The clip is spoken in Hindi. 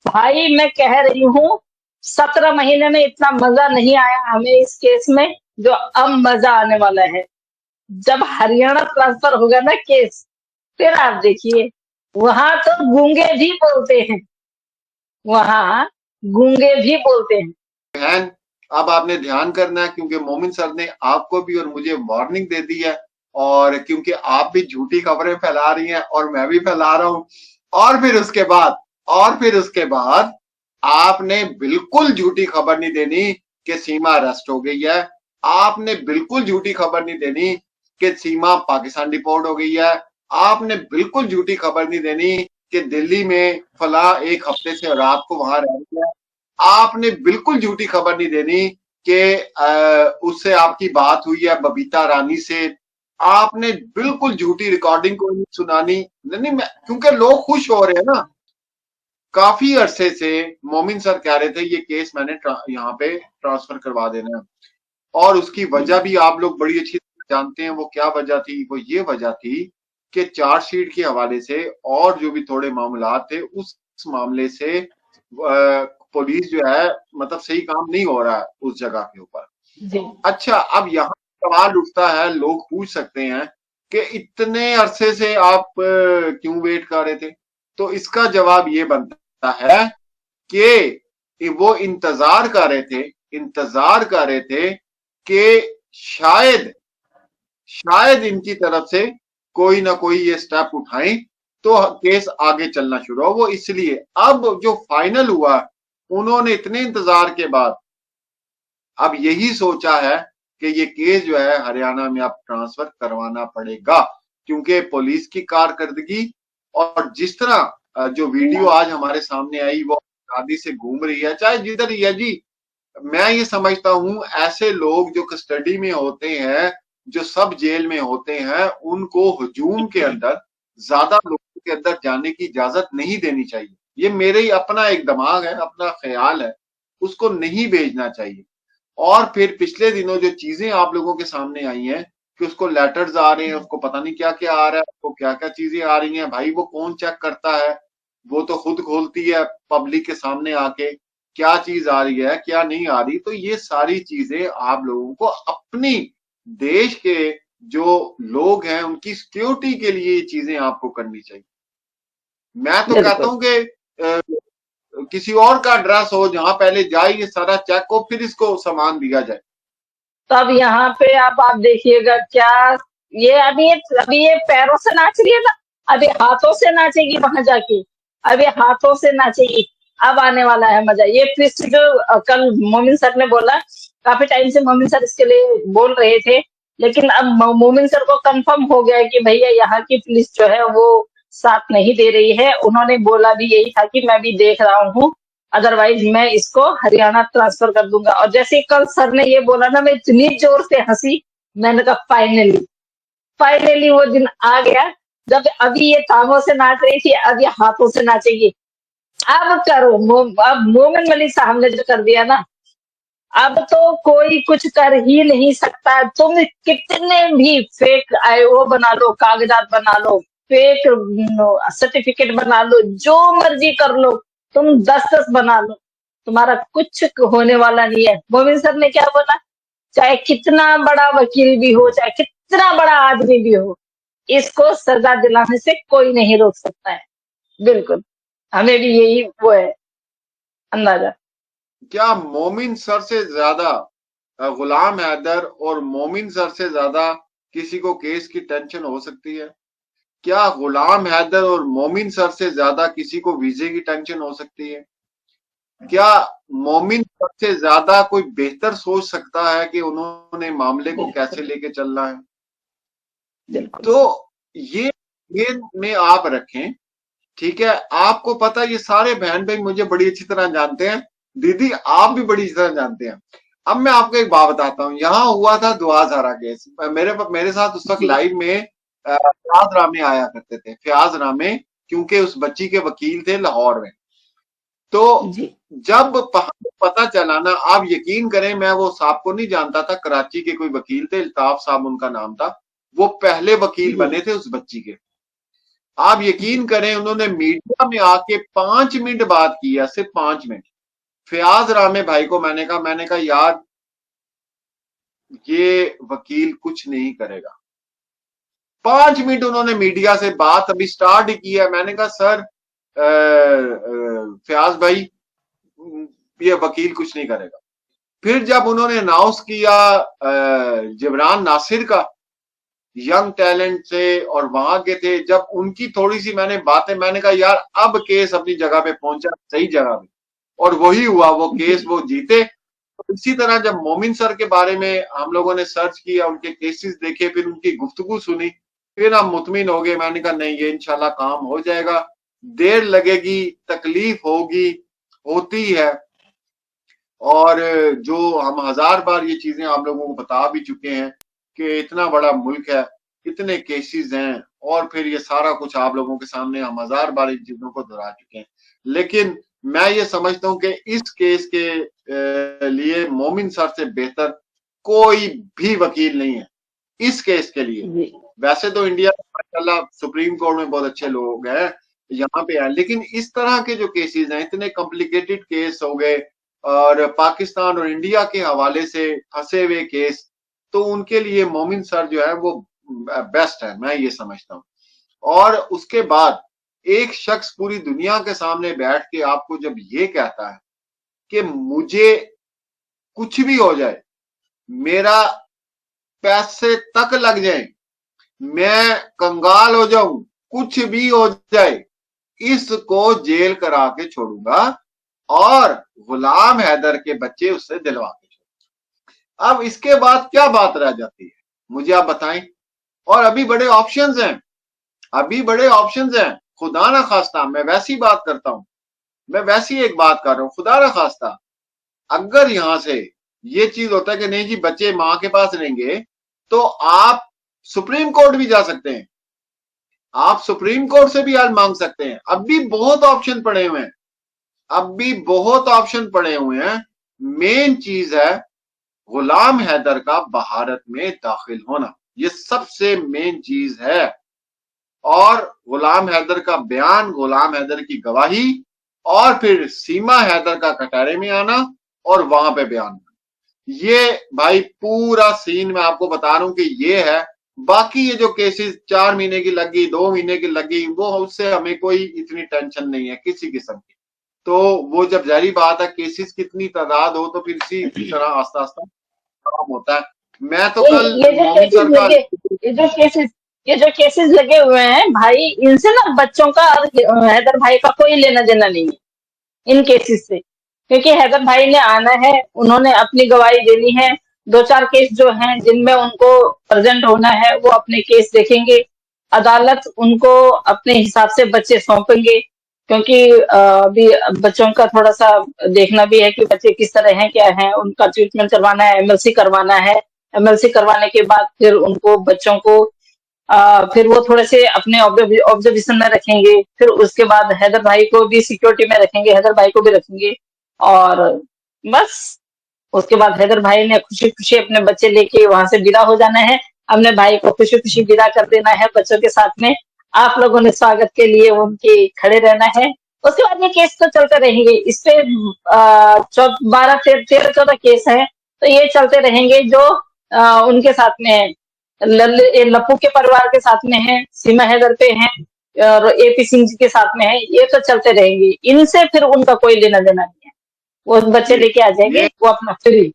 भाई मैं कह रही हूँ 17 महीने में इतना मजा नहीं आया हमें इस केस में जो अब मजा आने वाला है। जब हरियाणा ट्रांसफर होगा ना केस, फिर आप देखिए, वहां तो गूंगे भी बोलते हैं, वहां गूंगे भी बोलते हैं। बहन, अब आपने ध्यान करना है क्योंकि मोमिन सर ने आपको भी और मुझे वार्निंग दे दी है, और क्योंकि आप भी झूठी खबरें फैला रही हैं और मैं भी फैला रहा हूं। और फिर उसके बाद आपने बिल्कुल झूठी खबर नहीं देनी कि सीमा अरेस्ट हो गई है। आपने बिल्कुल झूठी खबर नहीं देनी कि सीमा पाकिस्तान डिपोर्ट हो गई है। आपने बिल्कुल झूठी खबर नहीं देनी कि दिल्ली में फला एक हफ्ते से रात को वहां रह रही है। आपने बिल्कुल झूठी खबर नहीं देनी कि उससे आपकी बात हुई है बबीता रानी से। आपने बिल्कुल झूठी रिकॉर्डिंग को नहीं सुनानी। नहीं, क्योंकि लोग खुश हो रहे हैं ना। काफी अरसे से मोमिन सर कह रहे थे ये केस मैंने यहाँ पे ट्रांसफर करवा देना है, और उसकी वजह भी आप लोग बड़ी अच्छी तरह जानते हैं। वो क्या वजह थी? वो ये वजह थी कि चार्जशीट के हवाले से और जो भी थोड़े मामला थे उस मामले से पुलिस जो है मतलब सही काम नहीं हो रहा है उस जगह के ऊपर। अच्छा, अब यहाँ सवाल उठता है, लोग पूछ सकते हैं कि इतने अरसे से आप क्यों वेट कर रहे थे? तो इसका जवाब ये बनता है कि वो इंतजार कर रहे थे कि शायद इनकी तरफ से कोई ना कोई ये स्टेप उठाएं तो केस आगे चलना शुरू हो। वो इसलिए अब जो फाइनल हुआ, उन्होंने इतने इंतजार के बाद अब यही सोचा है कि ये केस जो है हरियाणा में अब ट्रांसफर करवाना पड़ेगा, क्योंकि पुलिस की कारकर्दगी और जिस तरह जो वीडियो आज हमारे सामने आई वो आदि से घूम रही है, चाहे जिधर ही है जी। मैं ये समझता हूं ऐसे लोग जो कस्टडी में होते हैं, जो सब जेल में होते हैं, उनको हुजूम के अंदर ज्यादा लोगों के अंदर जाने की इजाजत नहीं देनी चाहिए। ये मेरे ही अपना एक दिमाग है, अपना ख्याल है, उसको नहीं भेजना चाहिए। और फिर पिछले दिनों जो चीजें आप लोगों के सामने आई हैं कि उसको लेटर्स आ रहे हैं, उसको पता नहीं क्या क्या आ रहा है, उसको क्या क्या चीजें आ रही हैं, भाई वो कौन चेक करता है? वो तो खुद खोलती है पब्लिक के सामने आके क्या चीज आ रही है क्या नहीं आ रही। तो ये सारी चीजें आप लोगों को अपनी देश के जो लोग हैं उनकी सिक्योरिटी के लिए ये चीजें आपको करनी चाहिए। मैं तो कहता हूं कि किसी और का एड्रेस हो जहां पहले जाए ये सारा चेक हो, फिर इसको सामान दिया जाए। तो अब यहाँ पे आप देखिएगा क्या, ये पैरों से नाच रही है ना, अभी हाथों से नाचेगी वहां जाके, अभी हाथों से नाचेगी। अब आने वाला है मजा। ये ट्विस्ट जो कल मोमिन सर ने बोला, काफी टाइम से मोमिन सर इसके लिए बोल रहे थे, लेकिन अब मोमिन सर को कंफर्म हो गया कि भैया यहाँ की पुलिस जो है वो साथ नहीं दे रही है। उन्होंने बोला भी यही था कि मैं भी देख रहा हूँ, अदरवाइज मैं इसको हरियाणा ट्रांसफर कर दूंगा। और जैसे कल सर ने ये बोला ना, मैं इतनी जोर से हंसी, मैंने कहा फाइनली वो दिन आ गया जब अभी ये टांगों से नाच रही थी, अब ये हाथों से नाचेगी। अब करो अब मोमिन मलिक साहब ने जो कर दिया ना, अब तो कोई कुछ कर ही नहीं सकता। तुम कितने भी फेक आईओ बना लो, कागजात बना लो, फेक सर्टिफिकेट बना लो, जो मर्जी कर लो, तुम 10-10 बना लो, तुम्हारा कुछ होने वाला नहीं है। मोमिन सर ने क्या बोला, चाहे कितना बड़ा वकील भी हो, चाहे कितना बड़ा आदमी भी हो, इसको सजा दिलाने से कोई नहीं रोक सकता है। बिल्कुल, हमें भी यही वो है अंदाजा। क्या मोमिन सर से ज्यादा गुलाम हैदर और मोमिन सर से ज्यादा किसी को केस की टेंशन हो सकती है? क्या गुलाम हैदर और मोमिन सर से ज्यादा किसी को वीजे की टेंशन हो सकती है? क्या मोमिन सर से ज्यादा कोई बेहतर सोच सकता है कि उन्होंने मामले को कैसे लेके चलना है? तो ये में आप रखें, ठीक है। आपको पता है ये सारे बहन भाई मुझे बड़ी अच्छी तरह जानते हैं, दीदी आप भी बड़ी अच्छी तरह जानते हैं। अब मैं आपको एक बात बताता हूँ, यहाँ हुआ था दुआज हरा केस। मेरे साथ उस वक्त लाइव में फयाज रामे आया करते थे, फयाज रामे, क्योंकि उस बच्ची के वकील थे लाहौर में। तो जब पता चला ना, आप यकीन करें मैं वो साहब को नहीं जानता था, कराची के कोई वकील थे, अल्ताफ साहब उनका नाम था, वो पहले वकील बने थे उस बच्ची के। आप यकीन करें, उन्होंने मीडिया में आके 5 मिनट बात किया, सिर्फ 5 मिनट। फयाज रामे भाई को मैंने कहा यार ये वकील कुछ नहीं करेगा। 5 मिनट उन्होंने मीडिया से बात अभी स्टार्ट ही किया। मैंने कहा सर फयाज भाई ये वकील कुछ नहीं करेगा। फिर जब उन्होंने अनाउंस किया जिब्रान नासिर का, यंग टैलेंट से और वहां के थे, जब उनकी थोड़ी सी मैंने बातें, मैंने कहा यार अब केस अपनी जगह पे पहुंचा, सही जगह पे, और वही हुआ, वो केस वो जीते। तो इसी तरह जब मोमिन सर के बारे में हम लोगों ने सर्च किया, उनके केसेस देखे, फिर उनकी गुफ्तगू सुनी, फिर हम मुतमिन हो गए। मैंने कहा नहीं, ये इंशाल्लाह काम हो जाएगा, देर लगेगी, तकलीफ होगी, होती है, और जो हम 1000 बार ये चीजें आप लोगों को बता भी चुके हैं कि इतना बड़ा मुल्क है, इतने केसेस हैं, और फिर ये सारा कुछ आप लोगों के सामने हम 1000 बार इन चीजों को दोहरा चुके हैं। लेकिन मैं ये समझता हूं कि इस केस के लिए मोमिन सर से बेहतर कोई भी वकील नहीं है इस केस के लिए। वैसे तो इंडिया में माशाल्लाह सुप्रीम कोर्ट में बहुत अच्छे लोग हैं, यहाँ पे हैं, लेकिन इस तरह के जो केसेस हैं, इतने कॉम्प्लिकेटेड केस हो गए, और पाकिस्तान और इंडिया के हवाले से फंसे हुए केस, तो उनके लिए मोमिन सर जो है वो बेस्ट है, मैं ये समझता हूँ। और उसके बाद एक शख्स पूरी दुनिया के सामने बैठ के आपको जब ये कहता है कि मुझे कुछ भी हो जाए, मेरा पैसे तक लग जाए, मैं कंगाल हो जाऊं, कुछ भी हो जाए, इसको जेल करा के छोड़ूंगा और गुलाम हैदर के बच्चे उससे दिलवा के छोड़ूंगा। अब इसके बाद क्या बात रह जाती है, मुझे आप बताएं। और अभी बड़े ऑप्शंस हैं, अभी बड़े ऑप्शंस हैं। खुदा ना खास्ता, मैं वैसी बात करता हूं, मैं वैसी एक बात कर रहा हूं, खुदा ना खास्ता अगर यहां से ये चीज होता है कि नहीं जी बच्चे मां के पास रहेंगे, तो आप सुप्रीम कोर्ट भी जा सकते हैं, आप सुप्रीम कोर्ट से भी हाल मांग सकते हैं। अब भी बहुत ऑप्शन पड़े हुए हैं, अब भी बहुत ऑप्शन पड़े हुए हैं। मेन चीज है गुलाम हैदर का भारत में दाखिल होना, ये सबसे मेन चीज है। और गुलाम हैदर का बयान, गुलाम हैदर की गवाही, और फिर सीमा हैदर का कटारे में आना और वहां पे बयान, ये भाई पूरा सीन मैं आपको बता रहा हूं कि ये है। बाकी ये जो केसेस 4 महीने की लगी, 2 महीने की लगी, वो उससे हमें कोई इतनी टेंशन नहीं है किसी किस्म की। तो वो जब जारी बात है केसेस कितनी तादाद हो, तो फिर इसी तरह आस्ता आस्ता काम होता है। मैं तो कल मोमिन सर का ये जो केसेस लगे हुए हैं भाई, इनसे ना बच्चों का और हैदर भाई का कोई लेना देना नहीं है इन केसेस से, क्योंकि हैदर भाई ने आना है, उन्होंने अपनी गवाही देनी है। 2-4 केस जो हैं जिनमें उनको प्रेजेंट होना है, वो अपने केस देखेंगे, अदालत उनको अपने हिसाब से बच्चे सौंपेंगे, क्योंकि अभी बच्चों का थोड़ा सा देखना भी है कि बच्चे किस तरह हैं, क्या हैं, उनका ट्रीटमेंट करवाना है, एमएलसी करवाना है। एमएलसी करवाने के बाद फिर उनको बच्चों को फिर वो थोड़े से अपने ऑब्जर्वेशन में रखेंगे, फिर उसके बाद हैदर भाई को भी सिक्योरिटी में रखेंगे, हैदर भाई को भी रखेंगे, और बस उसके बाद हैदर भाई ने खुशी खुशी अपने बच्चे लेके वहां से विदा हो जाना है, अपने भाई को खुशी खुशी विदा कर देना है बच्चों के साथ में। आप लोगों ने स्वागत के लिए उनके खड़े रहना है। उसके बाद ये केस तो चलते रहेंगे, इस पे 12-13-14 केस है, तो ये चलते रहेंगे। जो उनके साथ में है, लप्पू के परिवार के साथ में है, सीमा हैदर पे है, और एपी सिंह जी के साथ में है, ये तो चलते रहेंगे। इनसे फिर उनका कोई लेना देना नहीं है, वो बच्चे लेके आ जाएंगे, वो अपना फ्री।